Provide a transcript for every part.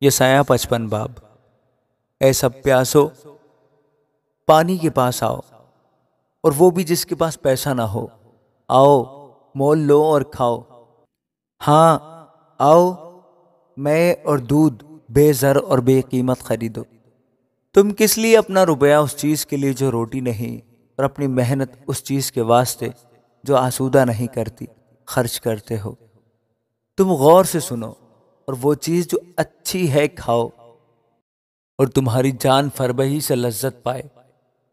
یسایہ 55 باب۔ اے سب پیاسو، پانی کے پاس آؤ، اور وہ بھی جس کے پاس پیسہ نہ ہو، آؤ مول لو اور کھاؤ۔ ہاں آؤ، میں اور دودھ بے زر اور بے قیمت خریدو۔ تم کس لیے اپنا روپیہ اس چیز کے لیے جو روٹی نہیں، اور اپنی محنت اس چیز کے واسطے جو آسودہ نہیں کرتی خرچ کرتے ہو؟ تم غور سے سنو، اور وہ چیز جو اچھی ہے کھاؤ، اور تمہاری جان فربہی سے لذت پائے۔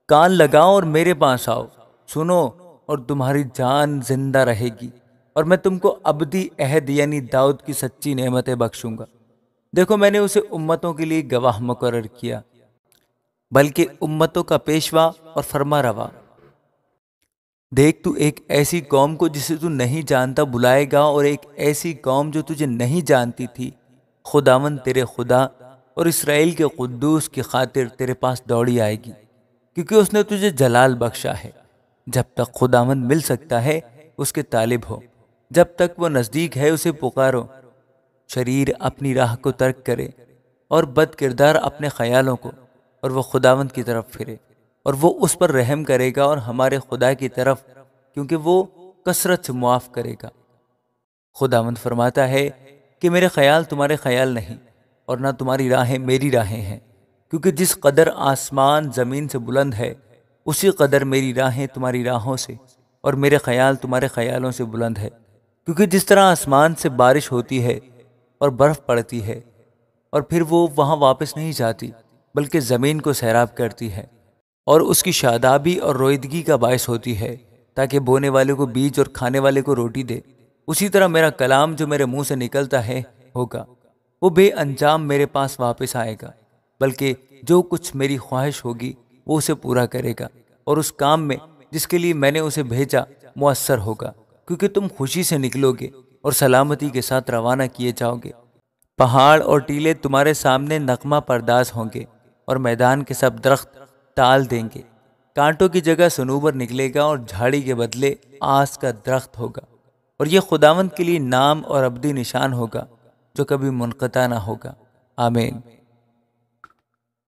کان لگاؤ اور میرے پاس آؤ، سنو اور تمہاری جان زندہ رہے گی، اور میں تم کو ابدی عہد یعنی داؤد کی سچی نعمتیں بخشوں گا۔ دیکھو، میں نے اسے امتوں کے لیے گواہ مقرر کیا، بلکہ امتوں کا پیشوا اور فرما روا۔ دیکھ، تو ایک ایسی قوم کو جسے تو نہیں جانتا بلائے گا، اور ایک ایسی قوم جو تجھے نہیں جانتی تھی خداوند تیرے خدا اور اسرائیل کے قدوس کی خاطر تیرے پاس دوڑی آئے گی، کیونکہ اس نے تجھے جلال بخشا ہے۔ جب تک خداوند مل سکتا ہے اس کے طالب ہو، جب تک وہ نزدیک ہے اسے پکارو۔ شریر اپنی راہ کو ترک کرے، اور بد کردار اپنے خیالوں کو، اور وہ خداوند کی طرف پھرے، اور وہ اس پر رحم کرے گا، اور ہمارے خدا کی طرف، کیونکہ وہ کثرت سے معاف کرے گا۔ خداوند فرماتا ہے کہ میرے خیال تمہارے خیال نہیں، اور نہ تمہاری راہیں میری راہیں ہیں، کیونکہ جس قدر آسمان زمین سے بلند ہے، اسی قدر میری راہیں تمہاری راہوں سے، اور میرے خیال تمہارے خیالوں سے بلند ہے۔ کیونکہ جس طرح آسمان سے بارش ہوتی ہے اور برف پڑتی ہے، اور پھر وہ وہاں واپس نہیں جاتی، بلکہ زمین کو سیراب کرتی ہے، اور اس کی شادابی اور رویدگی کا باعث ہوتی ہے، تاکہ بونے والے کو بیج اور کھانے والے کو روٹی دے، اسی طرح میرا کلام جو میرے منہ سے نکلتا ہے ہوگا، وہ بے انجام میرے پاس واپس آئے گا، بلکہ جو کچھ میری خواہش ہوگی وہ اسے پورا کرے گا، اور اس کام میں جس کے لیے میں نے اسے بھیجا مؤثر ہوگا، کیونکہ تم خوشی سے نکلو گے اور سلامتی کے ساتھ روانہ کیے جاؤ گے۔ پہاڑ اور ٹیلے تمہارے سامنے نغمہ پرداز ہوں گے، اور میدان کے سب درخت تال دیں گے۔ کانٹوں کی جگہ صنوبر نکلے گا، اور جھاڑی کے بدلے آس کا درخت ہوگا، اور یہ خداوند کے لیے نام اور ابدی نشان ہوگا جو کبھی منقطع نہ ہوگا۔ آمین۔